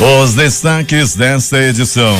Os destaques desta edição.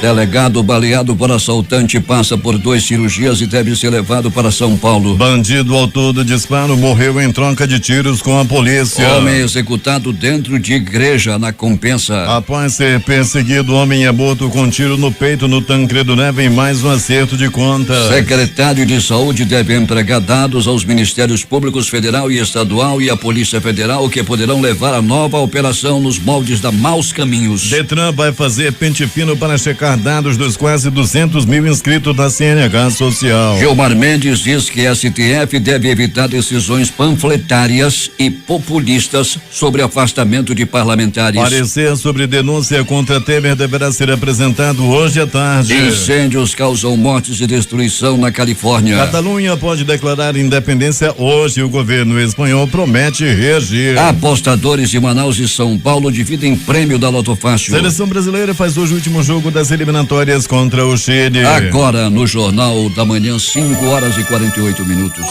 Delegado baleado por assaltante passa por 2 cirurgias e deve ser levado para São Paulo. Bandido autor do disparo morreu em troca de tiros com a polícia. Homem executado dentro de igreja na Compensa. Após ser perseguido, homem é morto com tiro no peito no Tancredo Neves em mais um acerto de contas. Secretário de Saúde deve entregar dados aos Ministérios Públicos Federal e Estadual e à Polícia Federal que poderão levar a nova operação nos moldes da Maus Caminhos. Detran vai fazer pente fino para checar dados dos quase 200 mil inscritos da CNH Social. Gilmar Mendes diz que a STF deve evitar decisões panfletárias e populistas sobre afastamento de parlamentares. Parecer sobre denúncia contra Temer deverá ser apresentado hoje à tarde. Incêndios causam mortes e destruição na Califórnia. Catalunha pode declarar independência hoje. O governo espanhol promete reagir. Apostadores de Manaus e São Paulo dividem prêmio da Loto Fácil. Seleção brasileira faz hoje o último jogo das eliminatórias contra o Chile. Agora no Jornal da Manhã, 5h48.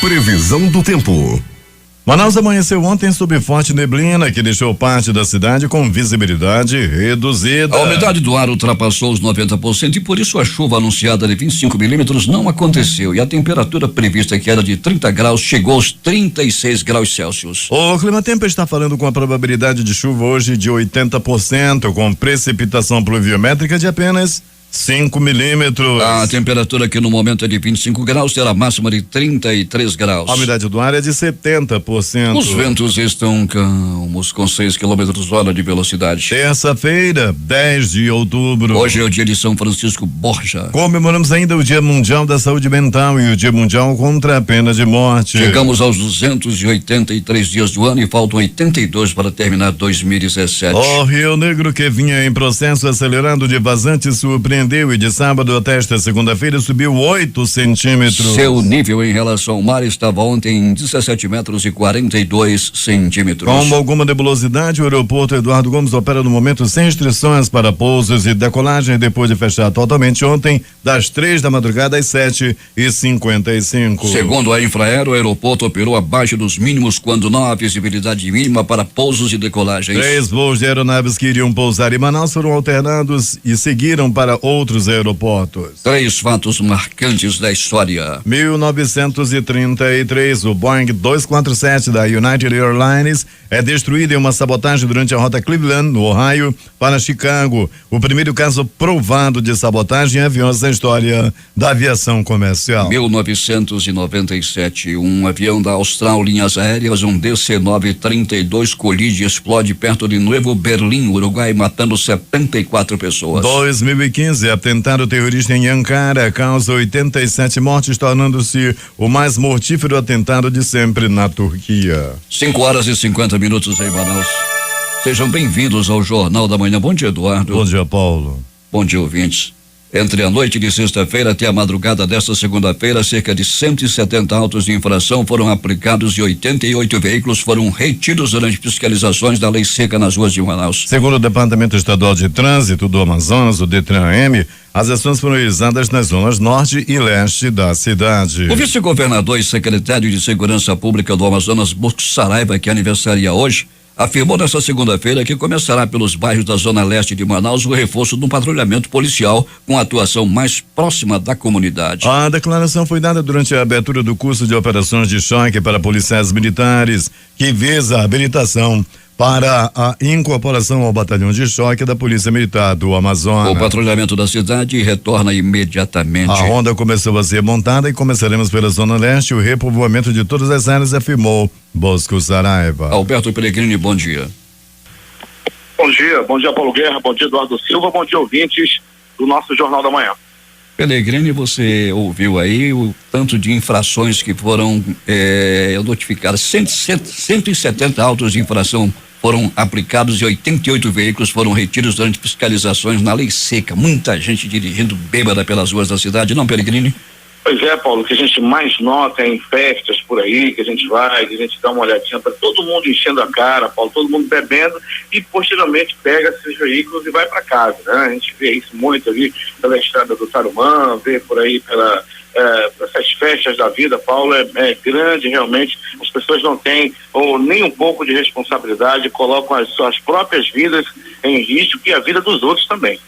Previsão do tempo. Manaus amanheceu ontem sob forte neblina que deixou parte da cidade com visibilidade reduzida. A umidade do ar ultrapassou os 90% e por isso a chuva anunciada de 25 milímetros não aconteceu e a temperatura prevista, que era de 30 graus, chegou aos 36 graus Celsius. O Climatempo está falando com a probabilidade de chuva hoje de 80%, com precipitação pluviométrica de apenas 5 milímetros. A temperatura aqui no momento é de 25 graus, terá máxima de 33 graus. A umidade do ar é de 70%. Os ventos estão calmos, com 6 km/h de velocidade. Terça-feira, 10 de outubro. Hoje é o dia de São Francisco Borja. Comemoramos ainda o Dia Mundial da Saúde Mental e o Dia Mundial contra a Pena de Morte. Chegamos aos 283 dias do ano e faltam 82 para terminar 2017. O Rio Negro, que vinha em processo acelerado de vazantes, surpreendeu e de sábado até esta segunda-feira subiu 8 centímetros. Seu nível em relação ao mar estava ontem em 17 metros e 42 centímetros. Com alguma nebulosidade, o aeroporto Eduardo Gomes opera no momento sem restrições para pousos e decolagem, depois de fechar totalmente ontem, das 3 da madrugada às 7h55. Segundo a Infraero, o aeroporto operou abaixo dos mínimos quando não há visibilidade mínima para pousos e decolagens. 3 voos de aeronaves que iriam pousar em Manaus foram alternados e seguiram para outros aeroportos. 3 fatos marcantes da história. 1933, o Boeing 247 da United Airlines é destruído em uma sabotagem durante a rota Cleveland, no Ohio, para Chicago. O primeiro caso provado de sabotagem em aviões da história da aviação comercial. 1997, um avião da Austral Linhas Aéreas, um DC-932, colide e explode perto de Novo Berlim, Uruguai, matando 74 pessoas. 2015, atentado terrorista em Ankara causa 87 mortes, tornando-se o mais mortífero atentado de sempre na Turquia. 5h50 em Manaus. Sejam bem-vindos ao Jornal da Manhã. Bom dia, Eduardo. Bom dia, Paulo. Bom dia, ouvintes. Entre a noite de sexta-feira até a madrugada desta segunda-feira, cerca de 170 autos de infração foram aplicados e 88 veículos foram retidos durante fiscalizações da lei seca nas ruas de Manaus. Segundo o Departamento Estadual de Trânsito do Amazonas, o DETRAN-M, as ações foram realizadas nas zonas norte e leste da cidade. O vice-governador e secretário de Segurança Pública do Amazonas, Bosco Saraiva, que aniversaria hoje, afirmou nesta segunda-feira que começará pelos bairros da zona leste de Manaus o reforço do patrulhamento policial com atuação mais próxima da comunidade. A declaração foi dada durante a abertura do curso de operações de choque para policiais militares, que visa a habilitação para a incorporação ao batalhão de choque da Polícia Militar do Amazonas. O patrulhamento da cidade retorna imediatamente. A ronda começou a ser montada e começaremos pela zona leste, o repovoamento de todas as áreas, afirmou Bosco Saraiva. Alberto Pellegrini, bom dia. Bom dia Paulo Guerra, bom dia Eduardo Silva, bom dia ouvintes do nosso Jornal da Manhã. Pellegrini, você ouviu aí o tanto de infrações que foram notificadas, 170 autos de infração foram aplicados e 88 veículos foram retidos durante fiscalizações na lei seca. Muita gente dirigindo bêbada pelas ruas da cidade, não, Pellegrini? Pois é, Paulo, o que a gente mais nota é em festas por aí, que a gente vai, que a gente dá uma olhadinha para todo mundo enchendo a cara, Paulo, todo mundo bebendo e posteriormente pega esses veículos e vai para casa, né? A gente vê isso muito ali pela estrada do Tarumã, vê por aí essas festas da vida, Paulo, é grande realmente os pessoas não têm ou nem um pouco de responsabilidade, colocam as suas próprias vidas em risco e a vida dos outros também.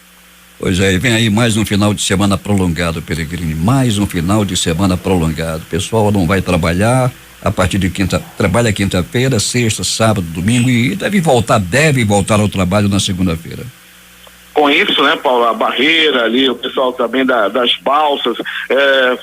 Pois é, e vem aí mais um final de semana prolongado, Peregrini, mais um final de semana prolongado. O pessoal não vai trabalhar a partir de trabalha quinta-feira, sexta, sábado, domingo e deve voltar ao trabalho na segunda-feira. Com isso, né, Paulo, a barreira ali, o pessoal também das balsas,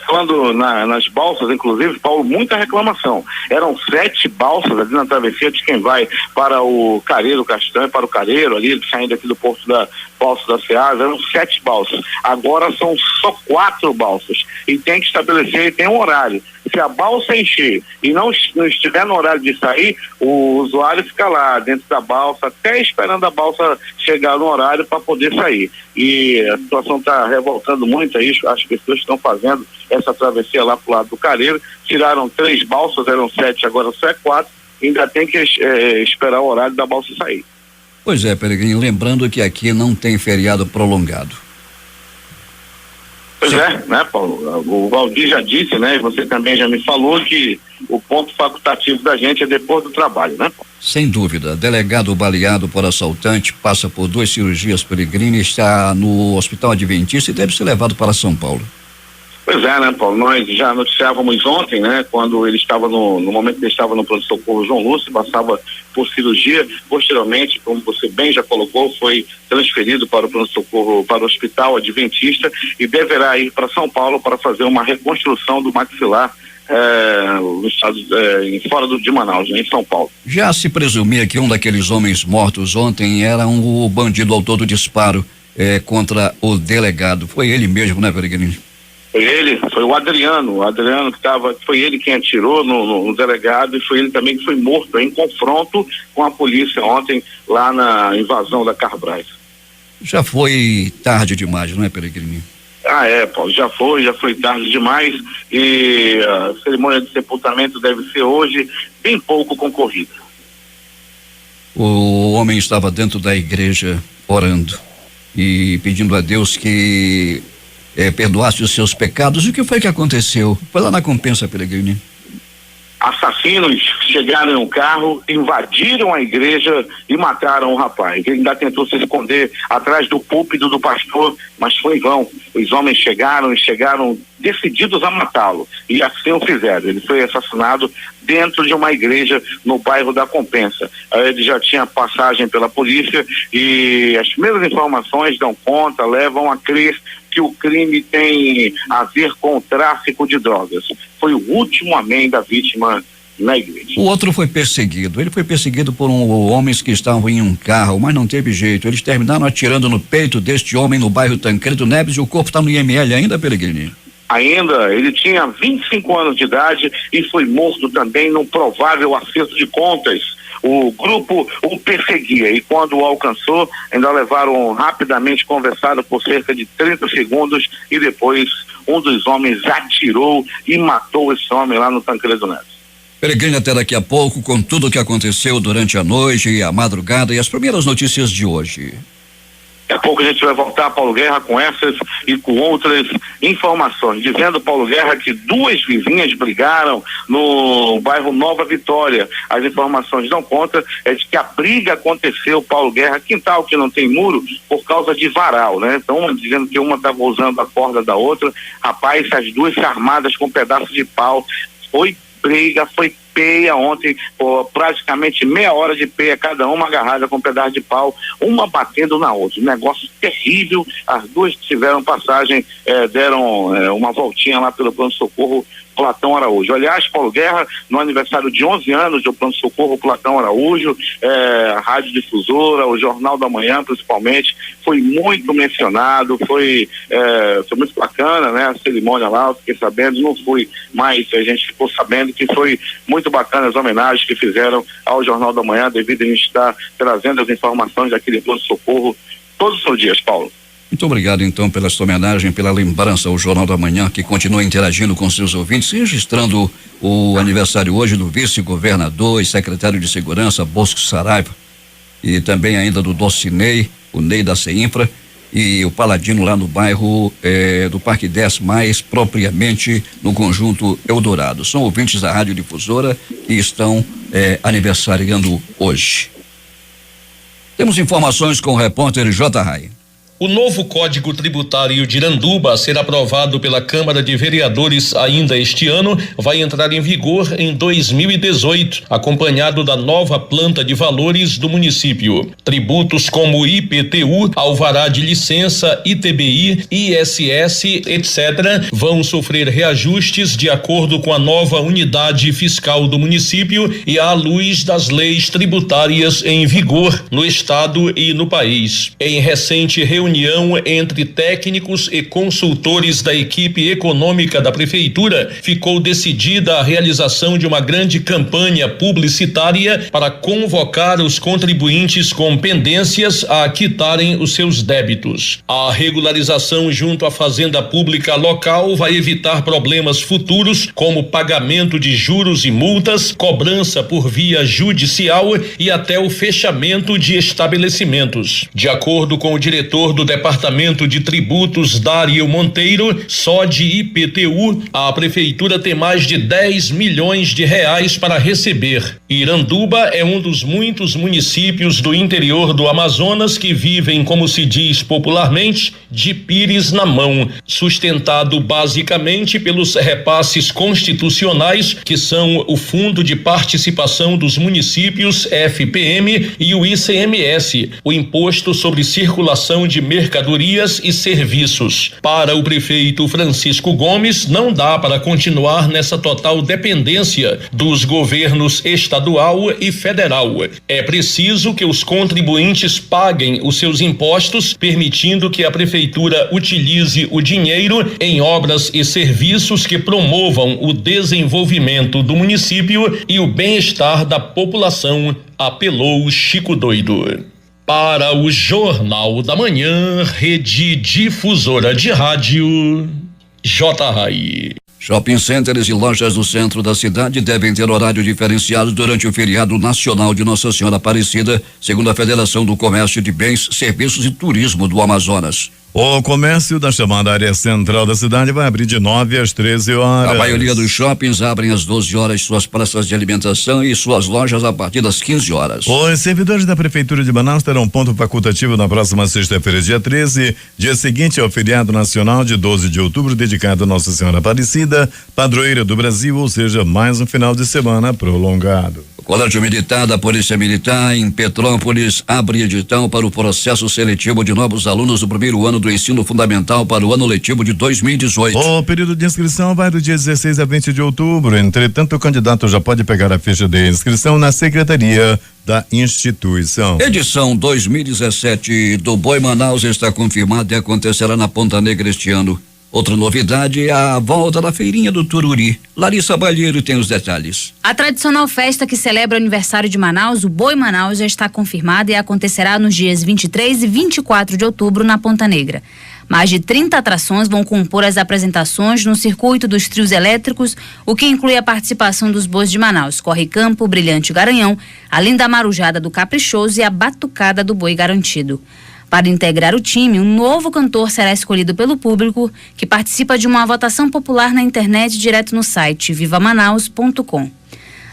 falando nas balsas, inclusive, Paulo, muita reclamação. Eram 7 balsas ali na travessia de quem vai para o Careiro Castanho, para o Careiro ali, saindo aqui do porto da balsa da Ceasa, eram 7 balsas. Agora são só 4 balsas e tem que estabelecer, tem um horário. Se a balsa encher e não estiver no horário de sair, o usuário fica lá dentro da balsa, até esperando a balsa chegar no horário para poder sair. E a situação está revoltando muito aí, as pessoas estão fazendo essa travessia lá pro lado do Careiro, tiraram 3 balsas, eram 7, agora só é 4, ainda tem que esperar o horário da balsa sair. Pois é, Peregrini, lembrando que aqui não tem feriado prolongado. Pois é, né, Paulo? O Valdir já disse, né, e você também já me falou que o ponto facultativo da gente é depois do trabalho, né, Paulo? Sem dúvida. Delegado baleado por assaltante, passa por 2 cirurgias, Peregrini, está no Hospital Adventista e deve ser levado para São Paulo. Pois é, né, Paulo? Nós já noticiávamos ontem, né, quando ele estava no momento que ele estava no pronto-socorro João Lúcio, passava por cirurgia, posteriormente, como você bem já colocou, foi transferido para o pronto-socorro, para o Hospital Adventista e deverá ir para São Paulo para fazer uma reconstrução do maxilar no estado, fora de Manaus, né, em São Paulo. Já se presumia que um daqueles homens mortos ontem era o bandido autor do disparo contra o delegado. Foi ele mesmo, né, Peregrini? Foi o Adriano que foi ele quem atirou no delegado e foi ele também que foi morto em confronto com a polícia ontem lá na invasão da Carbrais. Já foi tarde demais, não é, Peregrini? Paulo, já foi tarde demais e a cerimônia de sepultamento deve ser hoje bem pouco concorrida. O homem estava dentro da igreja orando e pedindo a Deus que perdoasse os seus pecados. O que foi que aconteceu? Foi lá na Compensa, Peregrini. Assassinos chegaram em um carro, invadiram a igreja e mataram o rapaz. Ele ainda tentou se esconder atrás do púlpito do pastor, mas foi em vão. Os homens chegaram decididos a matá-lo e assim o fizeram. Ele foi assassinado dentro de uma igreja no bairro da Compensa. Ele já tinha passagem pela polícia e as primeiras informações dão conta, levam a crer que o crime tem a ver com o tráfico de drogas. Foi o último amém da vítima na igreja. O outro foi perseguido. Ele foi perseguido por homens que estavam em um carro, mas não teve jeito. Eles terminaram atirando no peito deste homem no bairro Tancredo Neves e o corpo está no IML ainda, Peregrini? Ainda, ele tinha 25 anos de idade e foi morto também num provável acerto de contas. O grupo o perseguia e quando o alcançou, ainda levaram rapidamente, conversaram por cerca de 30 segundos e depois um dos homens atirou e matou esse homem lá no Tancredo Neves. Peregrini, até daqui a pouco com tudo o que aconteceu durante a noite e a madrugada e as primeiras notícias de hoje. Daqui a pouco a gente vai voltar, Paulo Guerra, com essas e com outras informações. Dizendo, Paulo Guerra, que 2 vizinhas brigaram no bairro Nova Vitória. As informações dão conta de que a briga aconteceu, Paulo Guerra, quintal que não tem muro, por causa de varal, né? Então, dizendo que uma estava usando a corda da outra. Rapaz, as 2 armadas com um pedaço de pau. Foi briga, foi peia ontem, praticamente meia hora de peia, cada uma agarrada com um pedaço de pau, uma batendo na outra. Um negócio terrível. As 2 tiveram passagem, deram uma voltinha lá pelo pronto-socorro Platão Araújo. Aliás, Paulo Guerra, no aniversário de 11 anos do pronto-socorro Platão Araújo, a Rádio Difusora, o Jornal da Manhã, principalmente, foi muito mencionado, foi muito bacana, né? A cerimônia lá, eu fiquei sabendo, não fui, mas a gente ficou sabendo que foi muito bacana as homenagens que fizeram ao Jornal da Manhã, devido a gente estar trazendo as informações daquele pronto-socorro todos os dias, Paulo. Muito obrigado, então, pela sua homenagem, pela lembrança ao Jornal da Manhã, que continua interagindo com seus ouvintes, registrando o aniversário hoje do vice-governador e secretário de Segurança, Bosco Saraiva, e também ainda do Docinei, o Ney da CEINFRA, e o Paladino lá no bairro do Parque 10, mais propriamente no conjunto Eldorado. São ouvintes da Rádio Difusora que estão aniversariando hoje. Temos informações com o repórter J. Rai. O novo Código Tributário de Iranduba, a ser aprovado pela Câmara de Vereadores ainda este ano, vai entrar em vigor em 2018, acompanhado da nova planta de valores do município. Tributos como IPTU, alvará de licença, ITBI, ISS, etc., vão sofrer reajustes de acordo com a nova unidade fiscal do município e à luz das leis tributárias em vigor no estado e no país. Em recente reunião entre técnicos e consultores da equipe econômica da prefeitura, ficou decidida a realização de uma grande campanha publicitária para convocar os contribuintes com pendências a quitarem os seus débitos. A regularização junto à Fazenda Pública local vai evitar problemas futuros como pagamento de juros e multas, cobrança por via judicial e até o fechamento de estabelecimentos. De acordo com o diretor do Departamento de Tributos, Dário Monteiro, só de IPTU, a prefeitura tem mais de 10 milhões de reais para receber. Iranduba é um dos muitos municípios do interior do Amazonas que vivem, como se diz popularmente, de pires na mão, sustentado basicamente pelos repasses constitucionais, que são o Fundo de Participação dos Municípios, FPM, e o ICMS, o Imposto sobre Circulação de Mercadorias e Serviços. Para o prefeito Francisco Gomes, não dá para continuar nessa total dependência dos governos estadual e federal. É preciso que os contribuintes paguem os seus impostos, permitindo que a prefeitura utilize o dinheiro em obras e serviços que promovam o desenvolvimento do município e o bem-estar da população, apelou Chico Doido. Para o Jornal da Manhã, Rede Difusora de Rádio, J. Rai. Shopping centers e lojas do centro da cidade devem ter horário diferenciado durante o feriado nacional de Nossa Senhora Aparecida, segundo a Federação do Comércio de Bens, Serviços e Turismo do Amazonas. O comércio da chamada área central da cidade vai abrir de 9 às 13 horas. A maioria dos shoppings abrem às 12 horas suas praças de alimentação e suas lojas a partir das 15 horas. Os servidores da Prefeitura de Manaus terão ponto facultativo na próxima sexta-feira, dia 13, dia seguinte ao feriado nacional de 12 de outubro, dedicado a Nossa Senhora Aparecida, padroeira do Brasil, ou seja, mais um final de semana prolongado. O Colégio Militar da Polícia Militar em Petrópolis abre edital para o processo seletivo de novos alunos do primeiro ano do ensino fundamental para o ano letivo de 2018. O período de inscrição vai do dia 16 a 20 de outubro. Entretanto, o candidato já pode pegar a ficha de inscrição na secretaria da instituição. Edição 2017 do Boi Manaus está confirmada e acontecerá na Ponta Negra este ano. Outra novidade é a volta da feirinha do Tururi. Larissa Balheiro tem os detalhes. A tradicional festa que celebra o aniversário de Manaus, o Boi Manaus, já está confirmada e acontecerá nos dias 23 e 24 de outubro na Ponta Negra. Mais de 30 atrações vão compor as apresentações no circuito dos trios elétricos, o que inclui a participação dos bois de Manaus, Corre Campo, Brilhante Garanhão, além da marujada do Caprichoso e a batucada do Boi Garantido. Para integrar o time, um novo cantor será escolhido pelo público, que participa de uma votação popular na internet direto no site vivamanaus.com.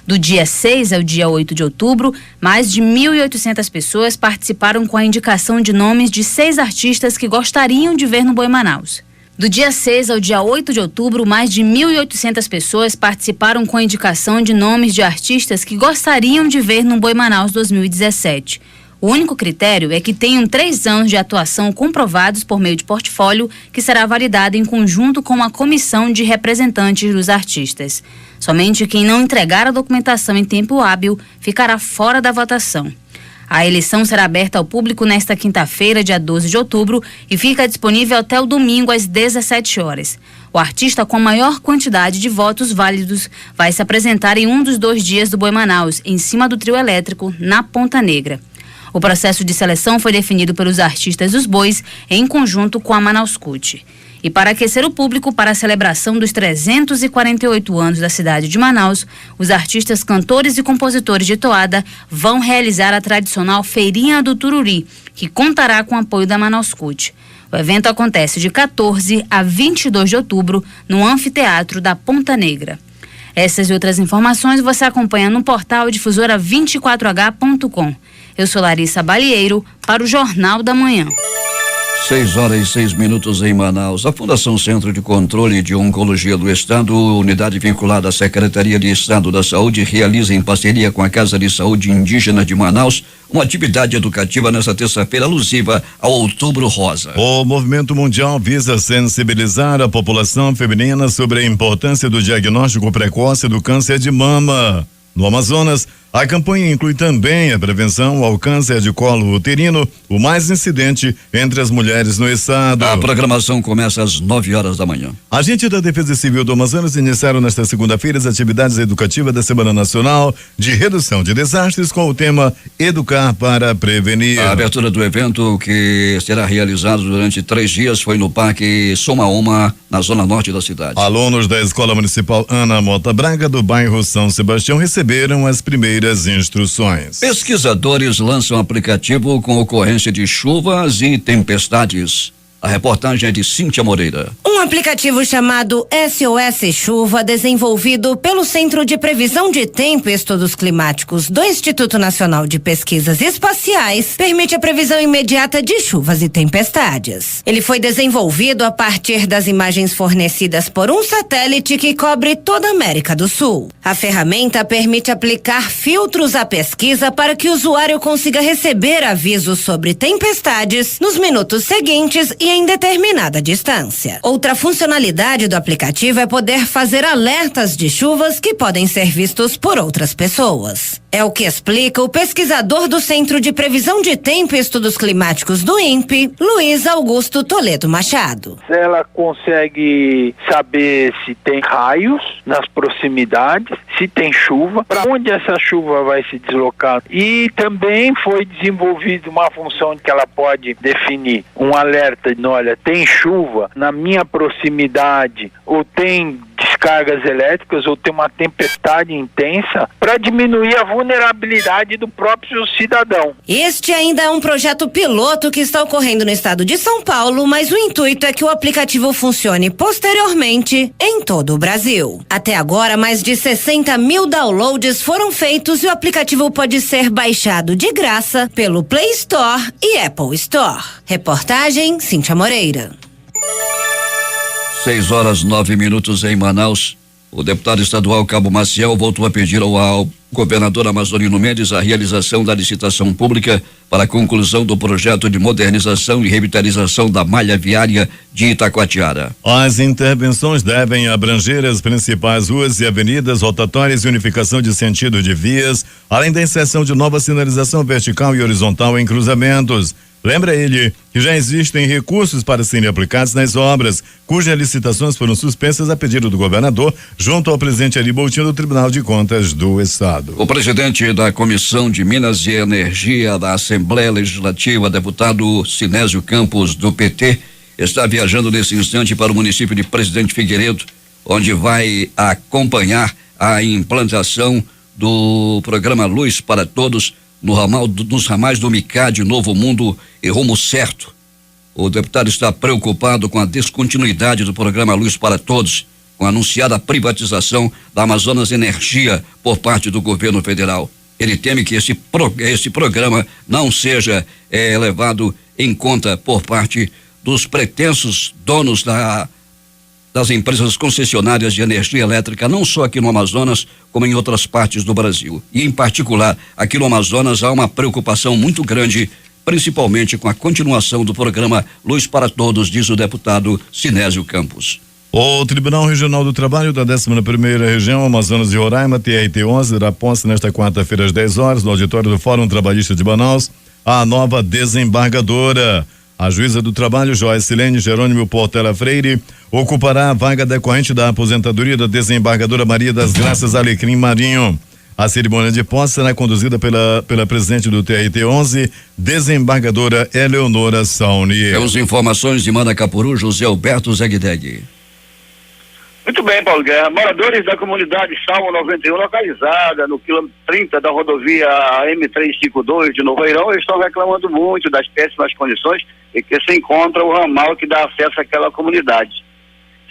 Do dia 6 ao dia 8 de outubro, mais de 1.800 pessoas participaram com a indicação de nomes de 6 artistas que gostariam de ver no Boi Manaus. Do dia 6 ao dia 8 de outubro, mais de 1.800 pessoas participaram com a indicação de nomes de artistas que gostariam de ver no Boi Manaus 2017. O único critério é que tenham 3 anos de atuação comprovados por meio de portfólio, que será validado em conjunto com a comissão de representantes dos artistas. Somente quem não entregar a documentação em tempo hábil ficará fora da votação. A eleição será aberta ao público nesta quinta-feira, dia 12 de outubro, e fica disponível até o domingo às 17 horas. O artista com a maior quantidade de votos válidos vai se apresentar em um dos 2 dias do Boi Manaus, em cima do trio elétrico, na Ponta Negra. O processo de seleção foi definido pelos artistas dos bois em conjunto com a Manauscut. E para aquecer o público para a celebração dos 348 anos da cidade de Manaus, os artistas, cantores e compositores de toada vão realizar a tradicional Feirinha do Tururi, que contará com o apoio da Manauscut. O evento acontece de 14 a 22 de outubro no Anfiteatro da Ponta Negra. Essas e outras informações você acompanha no portal difusora24h.com. Eu sou Larissa Balieiro para o Jornal da Manhã. 6h06 em Manaus. A Fundação Centro de Controle de Oncologia do Estado, unidade vinculada à Secretaria de Estado da Saúde, realiza em parceria com a Casa de Saúde Indígena de Manaus uma atividade educativa nesta terça-feira alusiva ao Outubro Rosa. O movimento mundial visa sensibilizar a população feminina sobre a importância do diagnóstico precoce do câncer de mama. No Amazonas, a campanha inclui também a prevenção ao câncer de colo uterino, o mais incidente entre as mulheres no estado. A programação começa às 9h da manhã. Agentes da Defesa Civil do Amazonas iniciaram nesta segunda-feira as atividades educativas da Semana Nacional de Redução de Desastres com o tema Educar para Prevenir. A abertura do evento, que será realizado durante 3 dias, foi no Parque Somaoma, na zona norte da cidade. Alunos da Escola Municipal Ana Mota Braga, do bairro São Sebastião, receberam as primeiras instruções. Pesquisadores lançam aplicativo com ocorrência de chuvas e tempestades. A reportagem é de Cíntia Moreira. Um aplicativo chamado SOS Chuva, desenvolvido pelo Centro de Previsão de Tempo e Estudos Climáticos do Instituto Nacional de Pesquisas Espaciais, permite a previsão imediata de chuvas e tempestades. Ele foi desenvolvido a partir das imagens fornecidas por um satélite que cobre toda a América do Sul. A ferramenta permite aplicar filtros à pesquisa para que o usuário consiga receber avisos sobre tempestades nos minutos seguintes e em determinada distância. Outra funcionalidade do aplicativo é poder fazer alertas de chuvas que podem ser vistos por outras pessoas. É o que explica o pesquisador do Centro de Previsão de Tempo e Estudos Climáticos do INPE, Luiz Augusto Toledo Machado. Ela consegue saber se tem raios nas proximidades, se tem chuva, para onde essa chuva vai se deslocar. E também foi desenvolvida uma função que ela pode definir um alerta: olha, tem chuva na minha proximidade, ou tem descargas elétricas, ou tem uma tempestade intensa, para diminuir a vulnerabilidade do próprio cidadão. Este ainda é um projeto piloto que está ocorrendo no estado de São Paulo, mas o intuito é que o aplicativo funcione posteriormente em todo o Brasil. Até agora, mais de 60 mil downloads foram feitos e o aplicativo pode ser baixado de graça pelo Play Store e Apple Store. Reportagem Cíntia Moreira. 6h09 em Manaus. O deputado estadual Cabo Maciel voltou a pedir ao governador Amazonino Mendes a realização da licitação pública para a conclusão do projeto de modernização e revitalização da malha viária de Itacoatiara. As intervenções devem abranger as principais ruas e avenidas, rotatórias e unificação de sentido de vias, além da inserção de nova sinalização vertical e horizontal em cruzamentos. Lembra ele que já existem recursos para serem aplicados nas obras, cujas licitações foram suspensas a pedido do governador, junto ao presidente Ari Boldrin do Tribunal de Contas do Estado. O presidente da Comissão de Minas e Energia da Assembleia Legislativa, deputado Sinésio Campos, do PT, está viajando nesse instante para o município de Presidente Figueiredo, onde vai acompanhar a implantação do programa Luz para Todos nos ramais do Micad, Novo Mundo e Rumo Certo. O deputado está preocupado com a descontinuidade do programa Luz para Todos, com a anunciada privatização da Amazonas Energia por parte do governo federal. Ele teme que esse programa não seja levado em conta por parte dos pretensos donos das empresas concessionárias de energia elétrica, não só aqui no Amazonas, como em outras partes do Brasil. E, em particular, aqui no Amazonas há uma preocupação muito grande, principalmente com a continuação do programa Luz para Todos, diz o deputado Sinésio Campos. O Tribunal Regional do Trabalho da 11ª Região Amazonas de Roraima, TRT-11, dará posse nesta quarta-feira às 10 horas no auditório do Fórum Trabalhista de Manaus a nova desembargadora. A juíza do trabalho, Joycilene Jerônimo Portela Freire, ocupará a vaga decorrente da aposentadoria da desembargadora Maria das Graças Alecrim Marinho. A cerimônia de posse será conduzida pela presidente do TRT-11, desembargadora Eleonora Saunier. Temos informações de Manacapuru, José Alberto Zegdeg. Muito bem, Paulo Guerra. Moradores da comunidade Salmo 91, localizada no quilômetro 30 da rodovia M352 de Novo Airão, estão reclamando muito das péssimas condições em que se encontra o ramal que dá acesso àquela comunidade.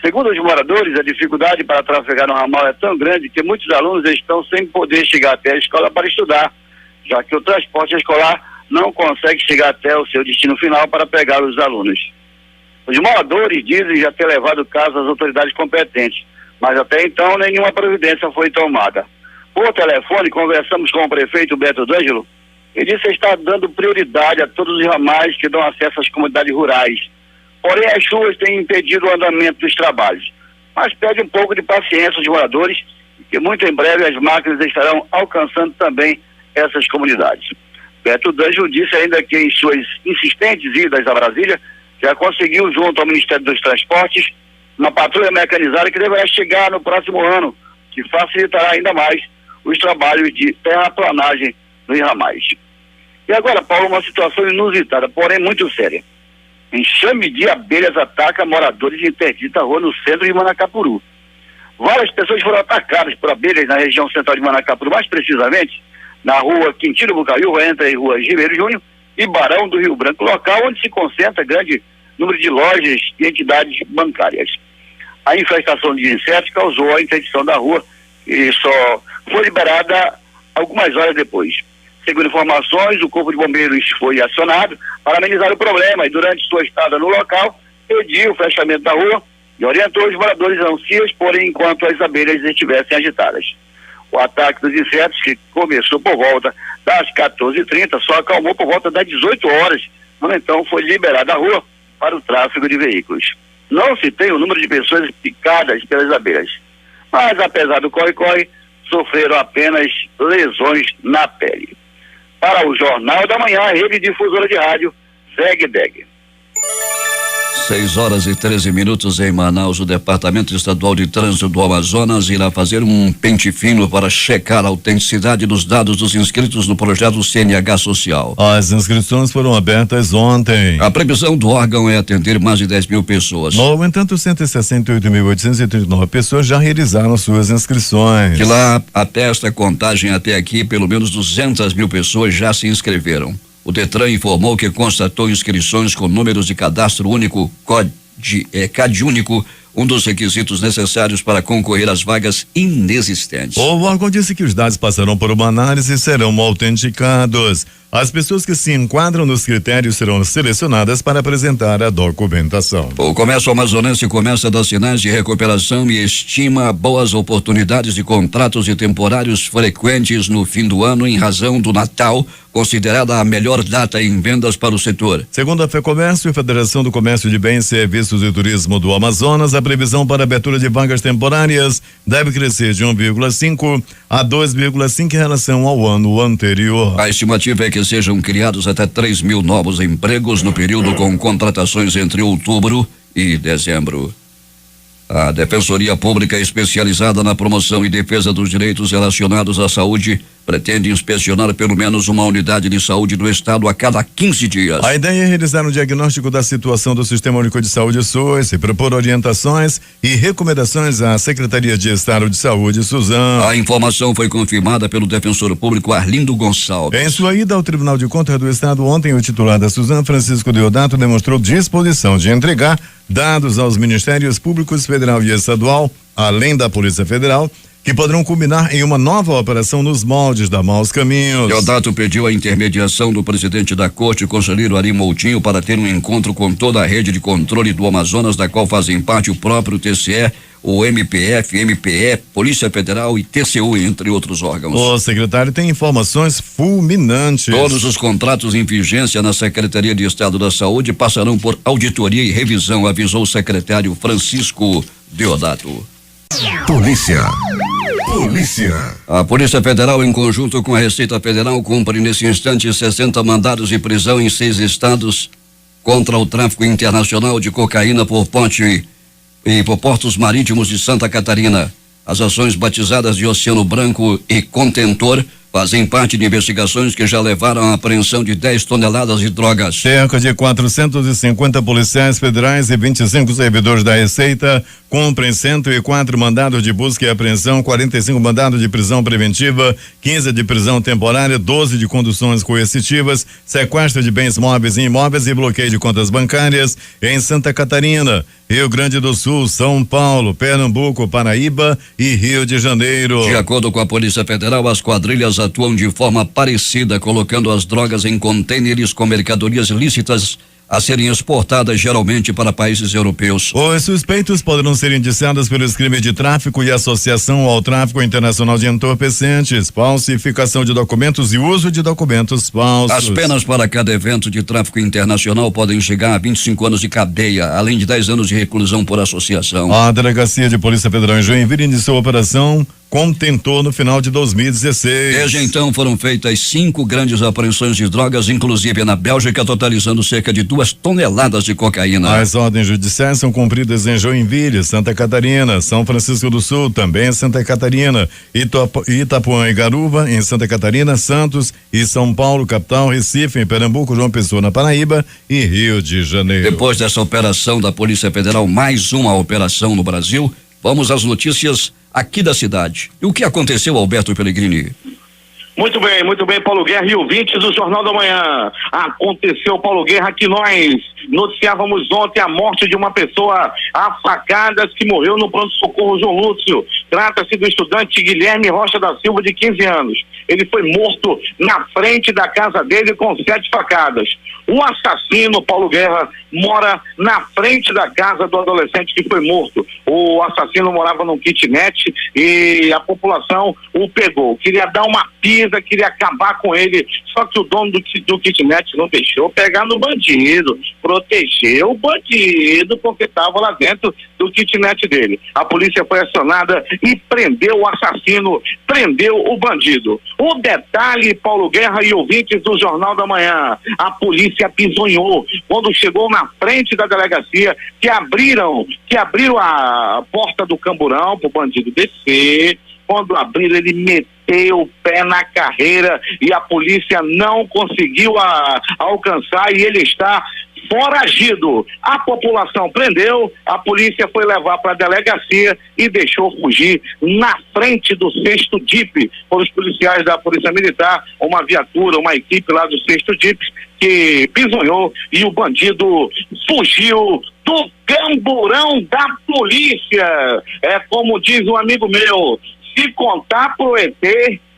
Segundo os moradores, a dificuldade para trafegar no ramal é tão grande que muitos alunos estão sem poder chegar até a escola para estudar, já que o transporte escolar não consegue chegar até o seu destino final para pegar os alunos. Os moradores dizem já ter levado o caso às autoridades competentes, mas até então nenhuma providência foi tomada. Por telefone, conversamos com o prefeito Beto D'Angelo e disse estar dando prioridade a todos os ramais que dão acesso às comunidades rurais. Porém, as chuvas têm impedido o andamento dos trabalhos, mas pede um pouco de paciência aos moradores, que muito em breve as máquinas estarão alcançando também essas comunidades. Beto D'Angelo disse ainda que em suas insistentes idas a Brasília, já conseguiu, junto ao Ministério dos Transportes, uma patrulha mecanizada que deverá chegar no próximo ano, que facilitará ainda mais os trabalhos de terraplanagem nos ramais. E agora, Paulo, uma situação inusitada, porém muito séria. Enxame de abelhas ataca moradores de interdita rua no centro de Manacapuru. Várias pessoas foram atacadas por abelhas na região central de Manacapuru, mais precisamente na rua Quintino Bucaiúva, entre as ruas Ribeiro Júnior e Barão do Rio Branco, local onde se concentra grande número de lojas e entidades bancárias. A infestação de insetos causou a interdição da rua e só foi liberada algumas horas depois. Segundo informações, o Corpo de Bombeiros foi acionado para amenizar o problema e durante sua estada no local, pediu o fechamento da rua e orientou os moradores a não se exporem enquanto as abelhas estivessem agitadas. O ataque dos insetos, que começou por volta das 14h30, só acalmou por volta das 18 horas, quando então foi liberada a rua para o tráfego de veículos. Não se tem o número de pessoas picadas pelas abelhas, mas apesar do corre-corre, sofreram apenas lesões na pele. Para o Jornal da Manhã, a Rede Difusora de Rádio, ZEG-DEG. 6h13 em Manaus. O Departamento Estadual de Trânsito do Amazonas irá fazer um pente fino para checar a autenticidade dos dados dos inscritos no projeto CNH Social. As inscrições foram abertas ontem. A previsão do órgão é atender mais de 10 mil pessoas. No entanto, 168.839 pessoas já realizaram suas inscrições. De lá até esta contagem até aqui, pelo menos 200 mil pessoas já se inscreveram. O Detran informou que constatou inscrições com números de cadastro único, CAD único, um dos requisitos necessários para concorrer às vagas inexistentes. O órgão disse que os dados passarão por uma análise e serão autenticados. As pessoas que se enquadram nos critérios serão selecionadas para apresentar a documentação. O comércio amazonense começa a dar sinais de recuperação e estima boas oportunidades de contratos de temporários frequentes no fim do ano em razão do Natal, considerada a melhor data em vendas para o setor. Segundo a FEComércio e Federação do Comércio de Bens, Serviços e Turismo do Amazonas, a previsão para abertura de vagas temporárias deve crescer de 1,5 a 2,5 em relação ao ano anterior. A estimativa é que sejam criados até 3 mil novos empregos no período com contratações entre outubro e dezembro. A Defensoria Pública especializada na promoção e defesa dos direitos relacionados à saúde pretende inspecionar pelo menos uma unidade de saúde do estado a cada 15 dias. A ideia é realizar um diagnóstico da situação do Sistema Único de Saúde SUS e propor orientações e recomendações à Secretaria de Estado de Saúde, Suzan. A informação foi confirmada pelo defensor público Arlindo Gonçalves. Em sua ida ao Tribunal de Contas do Estado ontem, o titular da Suzan, Francisco Deodato, demonstrou disposição de entregar dados aos Ministérios Públicos Federal e Estadual, além da Polícia Federal, que poderão culminar em uma nova operação nos moldes da Maus Caminhos. Deodato pediu a intermediação do presidente da Corte, conselheiro Ari Moutinho, para ter um encontro com toda a rede de controle do Amazonas, da qual fazem parte o próprio TCE, o MPF, MPE, Polícia Federal e TCU, entre outros órgãos. O secretário tem informações fulminantes. Todos os contratos em vigência na Secretaria de Estado da Saúde passarão por auditoria e revisão, avisou o secretário Francisco Deodato. Polícia. A Polícia Federal, em conjunto com a Receita Federal, cumpre nesse instante 60 mandados de prisão em 6 estados contra o tráfico internacional de cocaína por ponte e por portos marítimos de Santa Catarina. As ações batizadas de Oceano Branco e Contentor fazem parte de investigações que já levaram à apreensão de 10 toneladas de drogas. Cerca de 450 policiais federais e 25 servidores da Receita cumprem 104 mandados de busca e apreensão, 45 mandados de prisão preventiva, 15 de prisão temporária, 12 de conduções coercitivas, sequestro de bens móveis e imóveis e bloqueio de contas bancárias em Santa Catarina, Rio Grande do Sul, São Paulo, Pernambuco, Paraíba e Rio de Janeiro. De acordo com a Polícia Federal, as quadrilhas atuam de forma parecida, colocando as drogas em contêineres com mercadorias lícitas a serem exportadas geralmente para países europeus. Os suspeitos poderão ser indiciados pelos crimes de tráfico e associação ao tráfico internacional de entorpecentes, falsificação de documentos e uso de documentos falsos. As penas para cada evento de tráfico internacional podem chegar a 25 anos de cadeia, além de 10 anos de reclusão por associação. A Delegacia de Polícia Federal em Joinville iniciou a operação Contentor no final de 2016. Desde então foram feitas 5 grandes apreensões de drogas, inclusive na Bélgica, totalizando cerca de 2 toneladas de cocaína. As ordens judiciais são cumpridas em Joinville, Santa Catarina, São Francisco do Sul, também em Santa Catarina, Itapuã e Garuva, em Santa Catarina, Santos e São Paulo, capital, Recife, em Pernambuco, João Pessoa, na Paraíba e Rio de Janeiro. Depois dessa operação da Polícia Federal, mais uma operação no Brasil, vamos às notícias aqui da cidade. E o que aconteceu, Alberto Pellegrini? Muito bem, Paulo Guerra e ouvintes do Jornal da Manhã. Aconteceu, Paulo Guerra, que nós noticiávamos ontem a morte de uma pessoa a facadas que morreu no pronto-socorro João Lúcio. Trata-se do estudante Guilherme Rocha da Silva, de 15 anos. Ele foi morto na frente da casa dele com 7 facadas. O assassino, Paulo Guerra, mora na frente da casa do adolescente que foi morto. O assassino morava num kitnet e a população o pegou. Queria dar uma pisa, queria acabar com ele, só que o dono do kitnet não deixou pegar no bandido, protegeu o bandido porque estava lá dentro do kitnet dele. A polícia foi acionada e prendeu o assassino, prendeu o bandido. O detalhe, Paulo Guerra e ouvintes do Jornal da Manhã, a polícia pisonhou quando chegou na frente da delegacia, que abriram a porta do camburão para o bandido descer. Quando abriram, ele meteu o pé na carreira e a polícia não conseguiu alcançar e ele está foragido. A população prendeu, a polícia foi levar para a delegacia e deixou fugir na frente do 6º DIP. Foram os policiais da Polícia Militar, uma viatura, uma equipe lá do 6º DIP que pisonhou e o bandido fugiu do camburão da polícia. É como diz um amigo meu, se contar pro ET,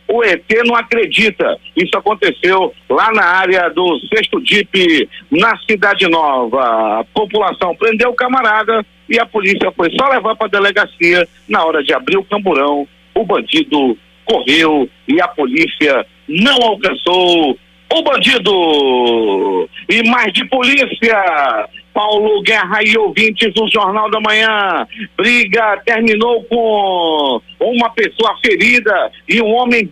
o ET não acredita. Isso aconteceu lá na área do 6º DIP, na Cidade Nova. A população prendeu o camarada e a polícia foi só levar para a delegacia. Na hora de abrir o camburão, o bandido correu e a polícia não alcançou o bandido. E mais de polícia, Paulo Guerra e ouvintes do Jornal da Manhã. Briga terminou com uma pessoa ferida e um homem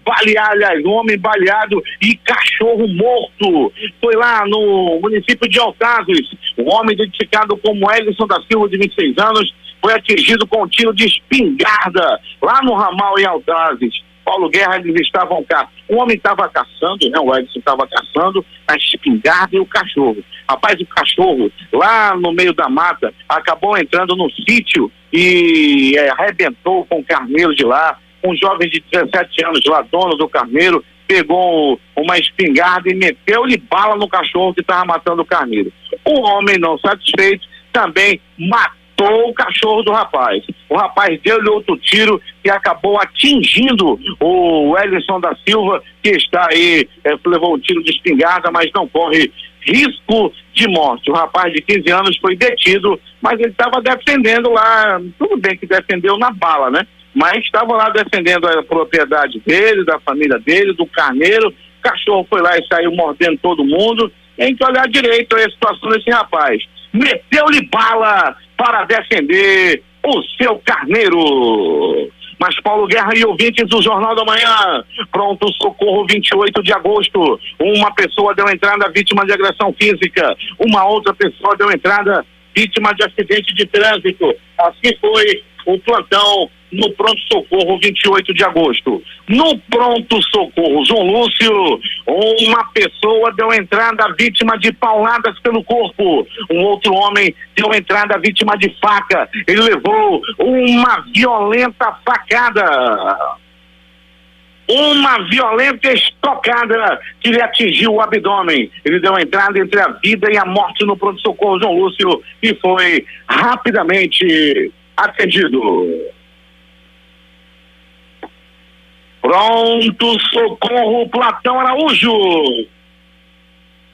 baleado e cachorro morto. Foi lá no município de Altazes. O homem identificado como Elison da Silva, de 26 anos, foi atingido com um tiro de espingarda lá no ramal em Altazes. Paulo Guerra, eles estavam o homem estava caçando, né? O Edson estava caçando a espingarda e o cachorro. Rapaz, o cachorro, lá no meio da mata, acabou entrando no sítio e arrebentou com o carneiro de lá. Um jovem de 17 anos lá, dono do carneiro, pegou uma espingarda e meteu-lhe bala no cachorro que estava matando o carneiro. O homem, não satisfeito, também matou o cachorro do rapaz. O rapaz deu-lhe outro tiro que acabou atingindo o Elison da Silva, que está aí, levou um tiro de espingarda, mas não corre risco de morte. O rapaz de 15 anos foi detido, mas ele estava defendendo lá, tudo bem que defendeu na bala, né? Mas estava lá defendendo a propriedade dele, da família dele, do carneiro. O cachorro foi lá e saiu mordendo todo mundo. Tem que olhar direito a situação desse rapaz. Meteu-lhe bala para defender o seu carneiro. Mas Paulo Guerra e ouvintes do Jornal da Manhã, pronto socorro 28 de agosto, uma pessoa deu entrada vítima de agressão física, uma outra pessoa deu entrada vítima de acidente de trânsito. Assim foi o plantão no pronto-socorro 28 de agosto. No pronto-socorro João Lúcio, uma pessoa deu entrada vítima de pauladas pelo corpo. Um outro homem deu entrada vítima de faca. Ele levou uma violenta facada. Uma violenta estocada que lhe atingiu o abdômen. Ele deu entrada entre a vida e a morte no pronto-socorro João Lúcio e foi rapidamente atendido. Pronto-socorro Platão Araújo,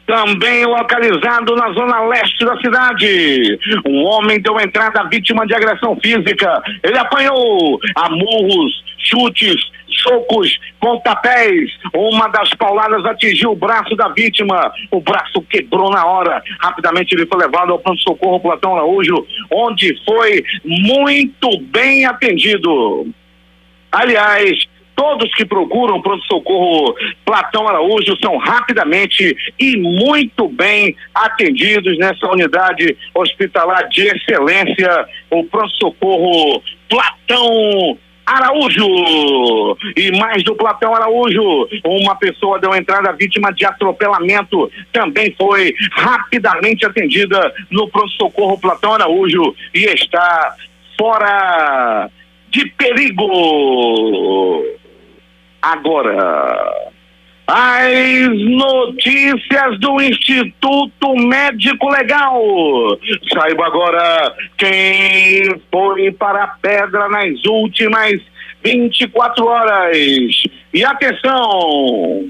também localizado na zona leste da cidade. Um homem deu entrada vítima de agressão física. Ele apanhou a murros, chutes, socos, pontapés. Uma das pauladas atingiu o braço da vítima. O braço quebrou na hora. Rapidamente ele foi levado ao pronto-socorro Platão Araújo, onde foi muito bem atendido. Aliás, todos que procuram pronto-socorro Platão Araújo são rapidamente e muito bem atendidos nessa unidade hospitalar de excelência, o pronto-socorro Platão Araújo. E mais do Platão Araújo, uma pessoa deu entrada vítima de atropelamento, também foi rapidamente atendida no pronto-socorro Platão Araújo e está fora de perigo. Agora, as notícias do Instituto Médico Legal. Saiba agora quem foi para a pedra nas últimas 24 horas. E atenção!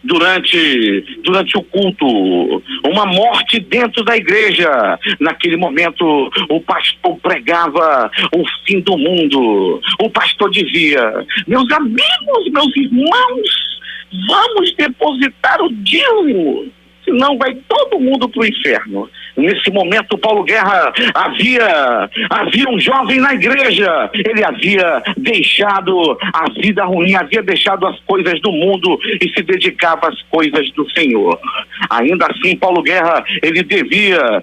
Durante o culto, uma morte dentro da igreja. Naquele momento, o pastor pregava o fim do mundo. O pastor dizia: meus amigos, meus irmãos, vamos depositar o dízimo, senão vai todo mundo para o inferno. Nesse momento, Paulo Guerra havia um jovem na igreja. Ele havia deixado a vida ruim, havia deixado as coisas do mundo e se dedicava às coisas do Senhor. Ainda assim, Paulo Guerra, ele devia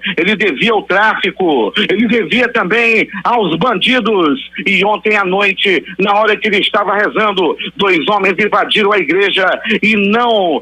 ao tráfico, ele devia também aos bandidos. E ontem à noite, na hora que ele estava rezando, 2 homens invadiram a igreja e não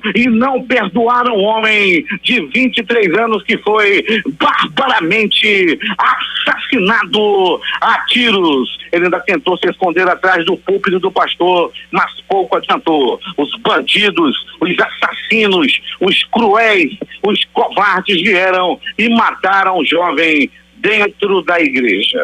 perdoaram um homem de 23 anos que foi barbaramente assassinado a tiros. Ele ainda tentou se esconder atrás do púlpito do pastor, mas pouco adiantou. Os bandidos, os assassinos, os cruéis, os covardes vieram e mataram o jovem dentro da igreja.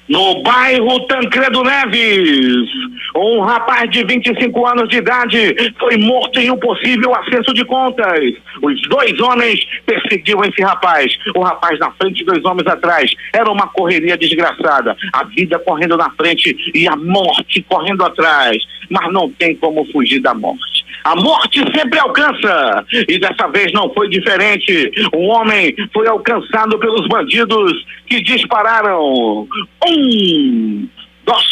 No bairro Tancredo Neves, um rapaz de 25 anos de idade foi morto em um possível acerto de contas. Os 2 homens perseguiam esse rapaz. O rapaz na frente, 2 homens atrás. Era uma correria desgraçada. A vida correndo na frente e a morte correndo atrás. Mas não tem como fugir da morte. A morte sempre alcança, e dessa vez não foi diferente. Um homem foi alcançado pelos bandidos que dispararam 1, 2,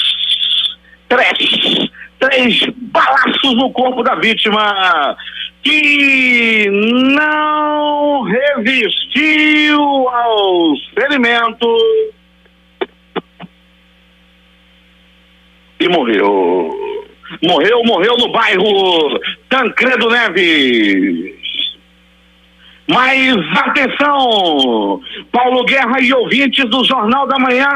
3 balaços no corpo da vítima, que não resistiu aos ferimentos e morreu. Morreu no bairro Tancredo Neves. Mas atenção, Paulo Guerra e ouvintes do Jornal da Manhã,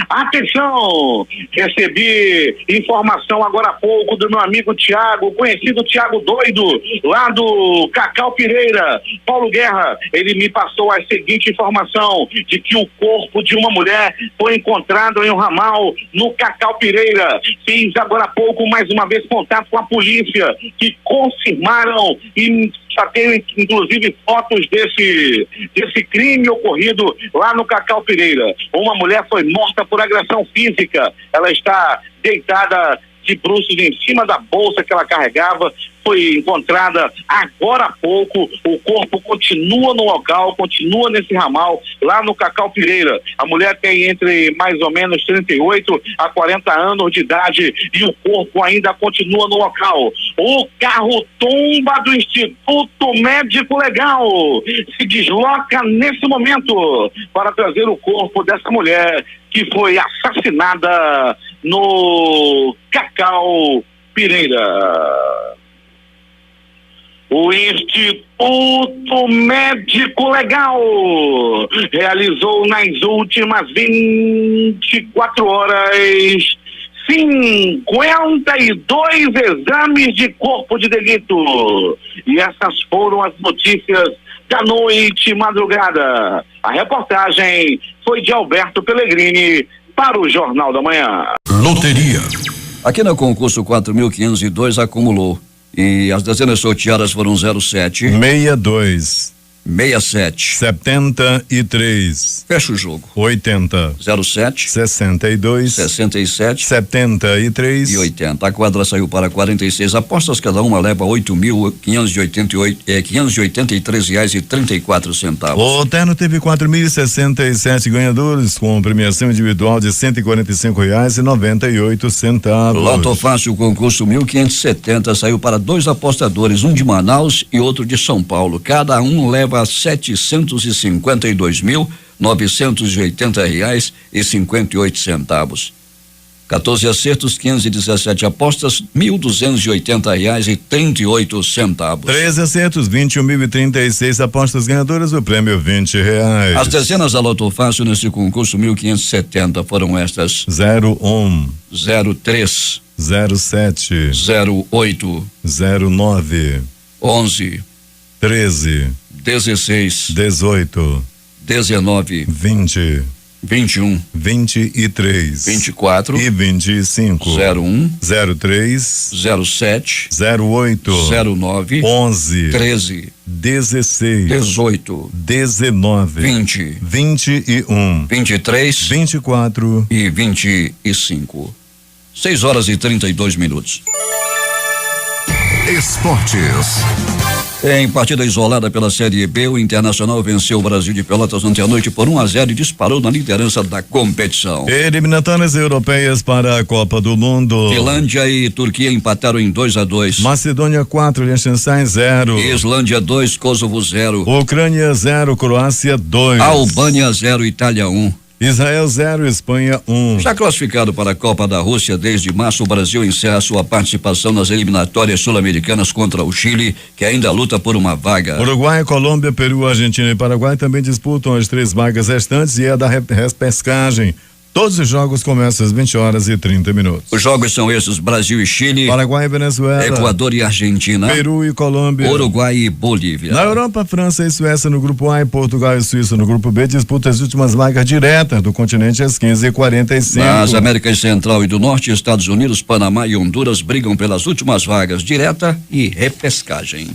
atenção, recebi informação agora há pouco do meu amigo Tiago, conhecido Tiago Doido, lá do Cacau Pireira. Paulo Guerra, ele me passou a seguinte informação, de que o corpo de uma mulher foi encontrado em um ramal no Cacau Pireira. Fiz agora há pouco mais uma vez contato com a polícia, que confirmaram e já tem inclusive fotos desse crime ocorrido lá no Cacau Pireira. Uma mulher foi morta por agressão física. Ela está deitada de bruços em cima da bolsa que ela carregava. Foi encontrada agora há pouco. O corpo continua no local, continua nesse ramal lá no Cacau Pireira. A mulher tem entre mais ou menos 38 a 40 anos de idade e o corpo ainda continua no local. O carro-tomba do Instituto Médico Legal se desloca nesse momento para trazer o corpo dessa mulher que foi assassinada no Cacau Pireira. O Instituto Médico Legal realizou nas últimas 24 horas 52 exames de corpo de delito. E essas foram as notícias da noite e madrugada. A reportagem foi de Alberto Pellegrini para o Jornal da Manhã. Loteria. Aqui no concurso 4.502 acumulou. E as dezenas sorteadas foram 07, 62, 67, 73, fecha o jogo, 80, 07, 62, 67 73 e 80. A quadra saiu para 46 apostas, cada uma leva 8.583 reais e 34 centavos. O terno teve 4.067 ganhadores, com premiação individual de R$145,98. Loto Fácil, concurso 1570, saiu para 2 apostadores, um de Manaus e outro de São Paulo. Cada um leva R$752.980,58. 14 acertos, 517 apostas, R$1.280,38. 13 acertos, 21.036 apostas ganhadoras, o prêmio R$20. As dezenas da Loto Fácil nesse concurso 1570 foram estas: 01, 03, 07, 08, 09, 11, 13, 16, 18, 19, 20, 21, 23, 24 e 25, 01, 03, 07, 08, 09, 11, 13, 16, 18, 19, 20, 21, 23 24 e 25. 6 horas e 32 minutos. Esportes. Em partida isolada pela Série B, o Internacional venceu o Brasil de Pelotas ontem à noite por 1-0 e disparou na liderança da competição. Eliminatórias europeias para a Copa do Mundo. Finlândia e Turquia empataram em 2-2. Macedônia 4, Liechtenstein 0. Islândia 2, Kosovo 0. Ucrânia 0, Croácia 2. Albânia 0, Itália 1. Israel 0, Espanha 1. Já classificado para a Copa da Rússia desde março, o Brasil encerra sua participação nas eliminatórias sul-americanas contra o Chile, que ainda luta por uma vaga. Uruguai, Colômbia, Peru, Argentina e Paraguai também disputam as 3 vagas restantes e é da repescagem. Todos os jogos começam às 20 horas e 30 minutos. Os jogos são esses: Brasil e Chile, Paraguai e Venezuela, Equador e Argentina, Peru e Colômbia, Uruguai e Bolívia. Na Europa, França e Suécia no grupo A e Portugal e Suíça no grupo B disputam as últimas vagas diretas do continente às 15h45. Nas Américas Central e do Norte, Estados Unidos, Panamá e Honduras brigam pelas últimas vagas direta e repescagem.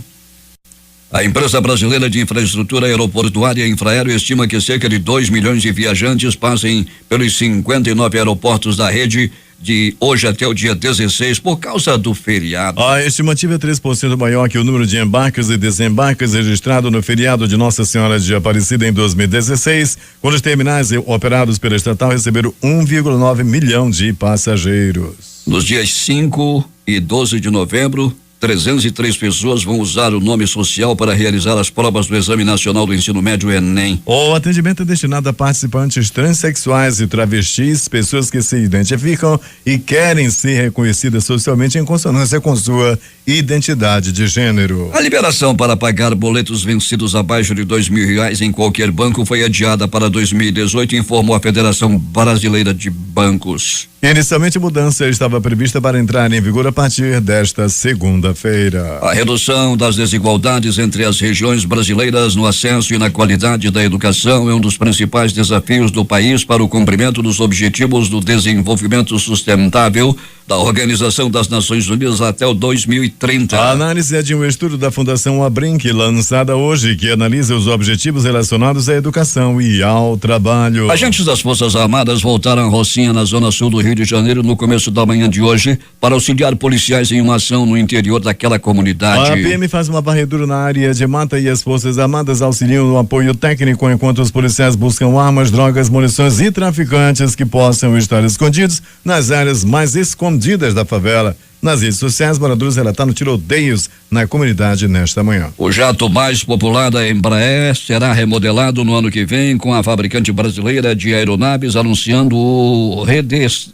A empresa brasileira de infraestrutura aeroportuária Infraero estima que cerca de 2 milhões de viajantes passem pelos 59 aeroportos da rede de hoje até o dia 16 por causa do feriado. A estimativa é 3% maior que o número de embarques e desembarques registrado no feriado de Nossa Senhora de Aparecida em 2016, quando os terminais operados pela estatal receberam 1,9 milhão de passageiros. Nos dias 5 e 12 de novembro, 303 pessoas vão usar o nome social para realizar as provas do Exame Nacional do Ensino Médio Enem. O atendimento é destinado a participantes transexuais e travestis, pessoas que se identificam e querem ser reconhecidas socialmente em consonância com sua identidade de gênero. A liberação para pagar boletos vencidos abaixo de R$2.000 em qualquer banco foi adiada para 2018, informou a Federação Brasileira de Bancos. Inicialmente, a mudança estava prevista para entrar em vigor a partir desta segunda-feira. A redução das desigualdades entre as regiões brasileiras no acesso e na qualidade da educação é um dos principais desafios do país para o cumprimento dos objetivos do desenvolvimento sustentável da Organização das Nações Unidas até o 2030. A análise é de um estudo da Fundação Abrinq, lançada hoje, que analisa os objetivos relacionados à educação e ao trabalho. Agentes das Forças Armadas voltaram a Rocinha, na zona sul do Rio de Janeiro, no começo da manhã de hoje, para auxiliar policiais em uma ação no interior daquela comunidade. A PM faz uma varredura na área de mata e as Forças Armadas auxiliam no apoio técnico enquanto os policiais buscam armas, drogas, munições e traficantes que possam estar escondidos nas áreas mais escondidas da favela. Nas redes sociais, moradores relataram tiroteios na comunidade nesta manhã. O jato mais popular da Embraer será remodelado no ano que vem, com a fabricante brasileira de aeronaves anunciando o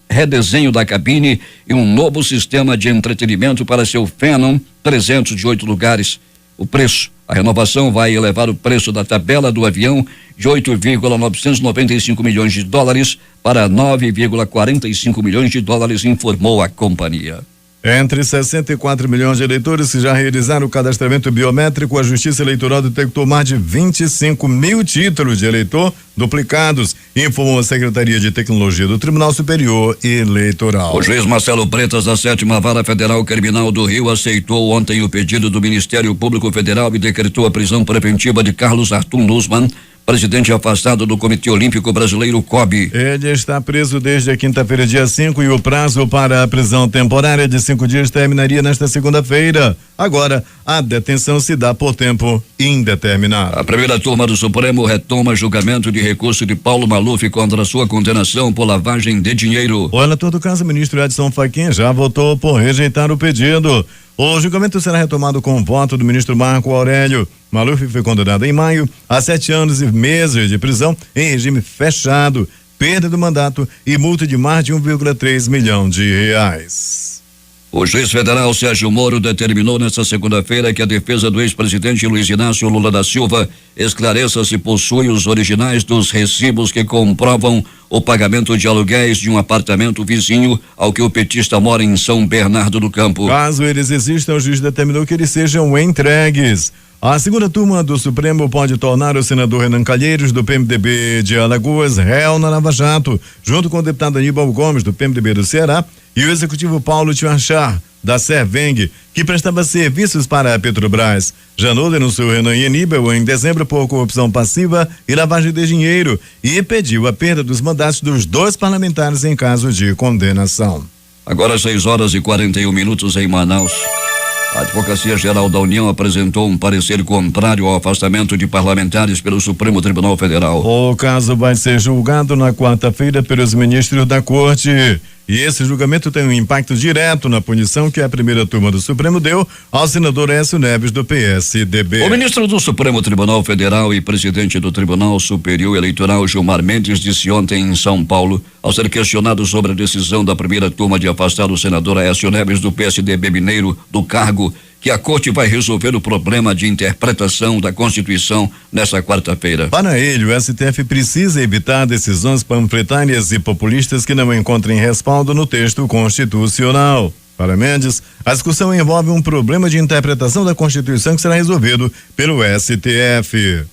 redesenho da cabine e um novo sistema de entretenimento para seu Phenom 300 de 8 lugares. O preço. A renovação vai elevar o preço da tabela do avião de 8,995 milhões de dólares para 9,45 milhões de dólares, informou a companhia. Entre 64 milhões de eleitores que já realizaram o cadastramento biométrico, a Justiça Eleitoral detectou mais de 25 mil títulos de eleitor duplicados, informou a Secretaria de Tecnologia do Tribunal Superior Eleitoral. O juiz Marcelo Pretas, da 7ª Vara Federal Criminal do Rio, aceitou ontem o pedido do Ministério Público Federal e decretou a prisão preventiva de Carlos Arthur Nussmann, presidente afastado do Comitê Olímpico Brasileiro, COB. Ele está preso desde a quinta-feira, dia 5, e o prazo para a prisão temporária de 5 dias terminaria nesta segunda-feira. Agora, a detenção se dá por tempo indeterminado. A primeira turma do Supremo retoma julgamento de recurso de Paulo Maluf contra sua condenação por lavagem de dinheiro. O relator do caso, o ministro Edson Fachin, já votou por rejeitar o pedido. O julgamento será retomado com o voto do ministro Marco Aurélio. Maluf foi condenado em maio a 7 anos e meses de prisão em regime fechado, perda do mandato e multa de mais de 1,3 milhão de reais. O juiz federal Sérgio Moro determinou nesta segunda-feira que a defesa do ex-presidente Luiz Inácio Lula da Silva esclareça se possui os originais dos recibos que comprovam o pagamento de aluguéis de um apartamento vizinho ao que o petista mora em São Bernardo do Campo. Caso eles existam, o juiz determinou que eles sejam entregues. A segunda turma do Supremo pode tornar o senador Renan Calheiros, do PMDB de Alagoas, réu na Lava Jato, junto com o deputado Aníbal Gomes, do PMDB do Ceará, e o executivo Paulo Tchanchar, da Serveng, que prestava serviços para a Petrobras. Janot denunciou Renan e Aníbal em dezembro por corrupção passiva e lavagem de dinheiro e pediu a perda dos mandatos dos 2 parlamentares em caso de condenação. Agora 6h41 em Manaus. A Advocacia Geral da União apresentou um parecer contrário ao afastamento de parlamentares pelo Supremo Tribunal Federal. O caso vai ser julgado na quarta-feira pelos ministros da Corte. E esse julgamento tem um impacto direto na punição que a primeira turma do Supremo deu ao senador Aécio Neves, do PSDB. O ministro do Supremo Tribunal Federal e presidente do Tribunal Superior Eleitoral, Gilmar Mendes, disse ontem em São Paulo, ao ser questionado sobre a decisão da primeira turma de afastar o senador Aécio Neves, do PSDB mineiro, do cargo, que a Corte vai resolver o problema de interpretação da Constituição nesta quarta-feira. Para ele, o STF precisa evitar decisões panfletárias e populistas que não encontrem respaldo no texto constitucional. Para Mendes, a discussão envolve um problema de interpretação da Constituição que será resolvido pelo STF.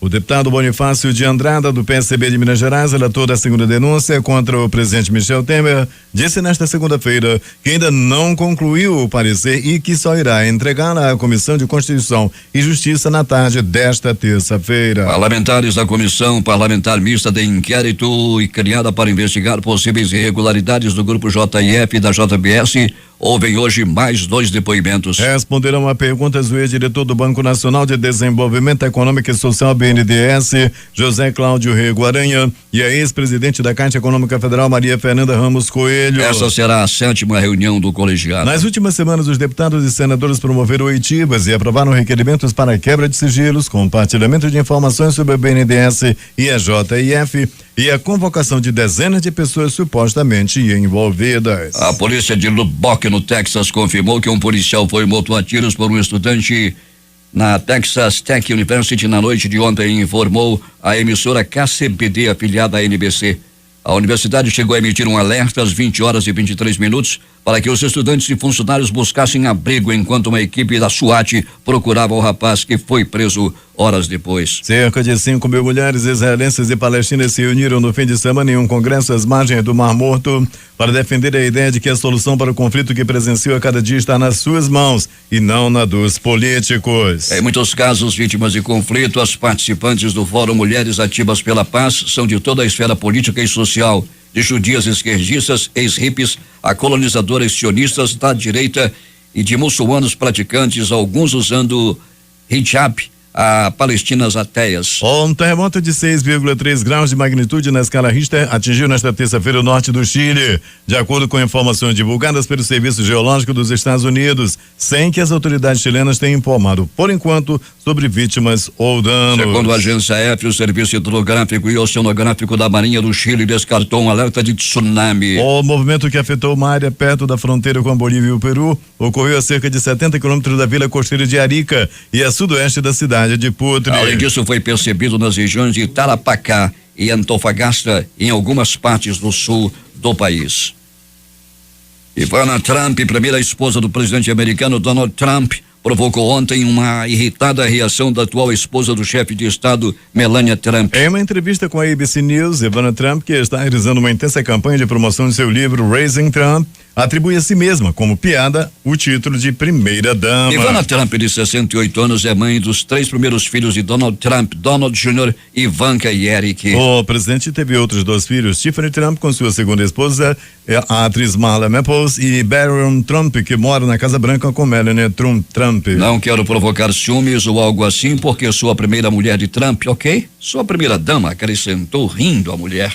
O deputado Bonifácio de Andrada, do PSB de Minas Gerais, relator da segunda denúncia contra o presidente Michel Temer, disse nesta segunda-feira que ainda não concluiu o parecer e que só irá entregá-la à Comissão de Constituição e Justiça na tarde desta terça-feira. Parlamentares da Comissão Parlamentar Mista de Inquérito e criada para investigar possíveis irregularidades do Grupo JIF e da JBS ouvem hoje mais 2 depoimentos. Responderão a perguntas o ex-diretor do Banco Nacional de Desenvolvimento Econômico e Social, BNDES, José Cláudio Rego Aranha, e a ex-presidente da Caixa Econômica Federal, Maria Fernanda Ramos Coelho. Essa será a 7ª reunião do colegiado. Nas últimas semanas, os deputados e senadores promoveram oitivas e aprovaram requerimentos para a quebra de sigilos, compartilhamento de informações sobre o BNDES e a JIF e a convocação de dezenas de pessoas supostamente envolvidas. A polícia de Lubbock, no Texas, confirmou que um policial foi morto a tiros por um estudante na Texas Tech University na noite de ontem, informou a emissora KCBD, afiliada à NBC. A universidade chegou a emitir um alerta às 20h23 para que os estudantes e funcionários buscassem abrigo enquanto uma equipe da SWAT procurava o rapaz que foi preso horas depois. Cerca de 5 mil mulheres israelenses e palestinas se reuniram no fim de semana em um congresso às margens do Mar Morto para defender a ideia de que a solução para o conflito que presenciam a cada dia está nas suas mãos e não na dos políticos. Em muitos casos, vítimas de conflito, as participantes do Fórum Mulheres Ativas pela Paz são de toda a esfera política e social, de judias esquerdistas, ex-hippies, a colonizadoras sionistas da direita e de muçulmanos praticantes, alguns usando hijab, a palestinas ateias. Um terremoto de 6,3 graus de magnitude na escala Richter atingiu nesta terça-feira o norte do Chile, de acordo com informações divulgadas pelo Serviço Geológico dos Estados Unidos, sem que as autoridades chilenas tenham informado, por enquanto, sobre vítimas ou danos. Segundo a agência EF, o Serviço Hidrográfico e Oceanográfico da Marinha do Chile descartou um alerta de tsunami. O movimento que afetou uma área perto da fronteira com a Bolívia e o Peru ocorreu a cerca de 70 quilômetros da vila costeira de Arica e a sudoeste da cidade de Putre. Além disso, foi percebido nas regiões de Tarapacá e Antofagasta, em algumas partes do sul do país. Ivana Trump, primeira esposa do presidente americano Donald Trump, provocou ontem uma irritada reação da atual esposa do chefe de Estado, Melania Trump. Em uma entrevista com a ABC News, Ivana Trump, que está realizando uma intensa campanha de promoção de seu livro Raising Trump, atribui a si mesma, como piada, o título de primeira-dama. Ivana Trump, de 68 anos, é mãe dos 3 primeiros filhos de Donald Trump, Donald Jr., Ivanka e Eric. O presidente teve outros 2 filhos, Tiffany Trump com sua segunda esposa, a atriz Marla Maples, e Barron Trump, que mora na Casa Branca com Melania Trump. Não quero provocar ciúmes ou algo assim, porque sou a primeira mulher de Trump, ok? Sou a primeira-dama, acrescentou rindo a mulher.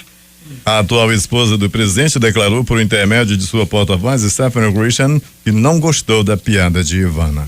A atual esposa do presidente declarou por intermédio de sua porta-voz, Stephanie Grisham, que não gostou da piada de Ivana.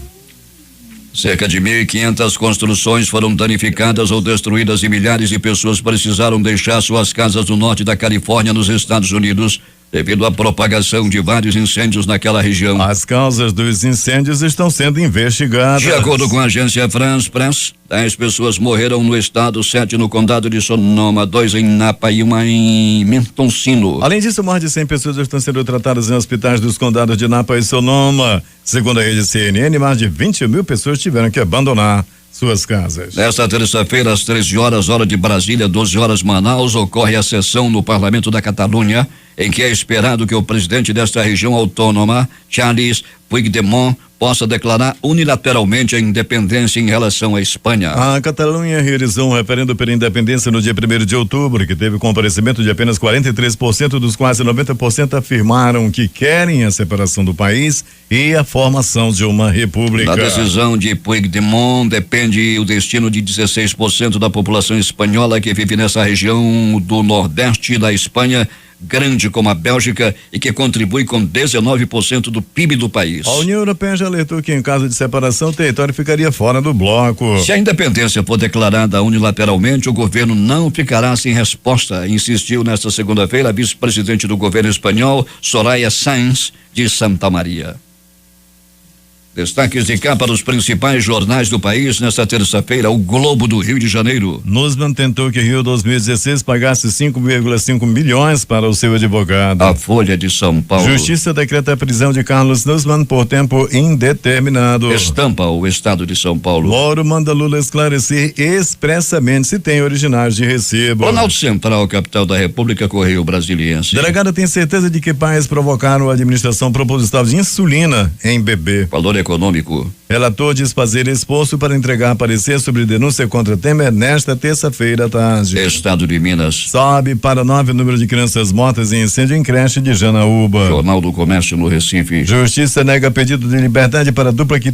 Cerca de 1.500 construções foram danificadas ou destruídas e milhares de pessoas precisaram deixar suas casas no norte da Califórnia, nos Estados Unidos, devido à propagação de vários incêndios naquela região. As causas dos incêndios estão sendo investigadas. De acordo com a agência France Press, 10 pessoas morreram no estado, 7 no condado de Sonoma, 2 em Napa e 1 em Mendocino. Além disso, mais de 100 pessoas estão sendo tratadas em hospitais dos condados de Napa e Sonoma. Segundo a rede CNN, mais de 20 mil pessoas tiveram que abandonar suas casas. Nesta terça-feira, às 13 horas, hora de Brasília, 12 horas Manaus, ocorre a sessão no Parlamento da Catalunha, em que é esperado que o presidente desta região autônoma, Charles Puigdemont, possa declarar unilateralmente a independência em relação à Espanha. A Catalunha realizou um referendo pela independência no dia 1º de outubro, que teve comparecimento de apenas 43%, dos quais 90% afirmaram que querem a separação do país e a formação de uma república. Da decisão de Puigdemont depende o destino de 16% da população espanhola que vive nessa região do nordeste da Espanha, grande como a Bélgica, e que contribui com 19% do PIB do país. A União Europeia já alertou que em caso de separação o território ficaria fora do bloco. Se a independência for declarada unilateralmente, o governo não ficará sem resposta, insistiu nesta segunda-feira a vice-presidente do governo espanhol, Soraya Sáenz de Santa Maria. Destaques de capa dos principais jornais do país nesta terça-feira, o Globo do Rio de Janeiro. Nussmann tentou que Rio 2016 pagasse 5,5 milhões para o seu advogado. A Folha de São Paulo. Justiça decreta a prisão de Carlos Nussmann por tempo indeterminado. Estampa o Estado de São Paulo. Moro manda Lula esclarecer expressamente se tem originários de recibo. Planalto Central, capital da República, Correio Brasiliense. Delegada tem certeza de que pais provocaram a administração proposital de insulina em bebê. Valor econômico. Relator diz fazer esforço para entregar parecer sobre denúncia contra Temer nesta terça-feira à tarde. Estado de Minas. Sobe para 9 o número de crianças mortas em incêndio em creche de Janaúba. Jornal do Comércio no Recife. Justiça nega pedido de liberdade para a dupla que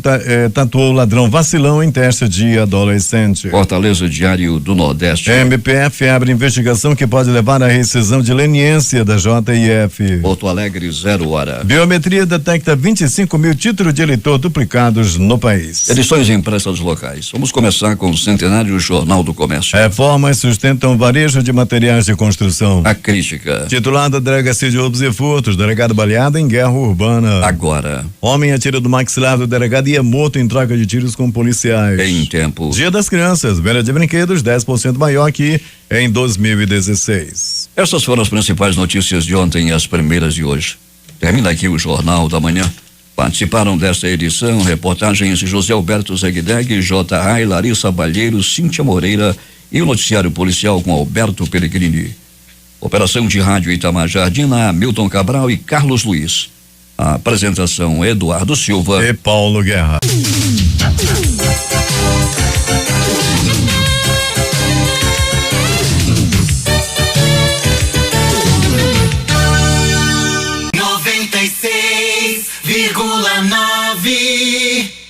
tatuou o ladrão vacilão em teste de adolescente. Fortaleza, Diário do Nordeste. MPF abre investigação que pode levar à rescisão de leniência da JIF. Porto Alegre, 0 hora. Biometria detecta 25 mil títulos de eleitor duplicados no país. Edições impressas locais. Vamos começar com o centenário Jornal do Comércio. Reformas sustentam varejo de materiais de construção. A crítica. Titular da Delegacia de Roubos e Furtos, delegado baleado em guerra urbana. Agora. Homem atira do maxilar do delegado e é morto em troca de tiros com policiais. Em tempo. Dia das Crianças, venda de brinquedos 10% maior que em 2016. Essas foram as principais notícias de ontem e as primeiras de hoje. Termina aqui o Jornal da Manhã. Participaram desta edição reportagens de José Alberto Zegdeg, J. Rai, Larissa Balheiro, Cíntia Moreira e o noticiário policial com Alberto Pellegrini. Operação de rádio Itamar Jardina, Milton Cabral e Carlos Luiz. A apresentação Eduardo Silva e Paulo Guerra. Vírgula 9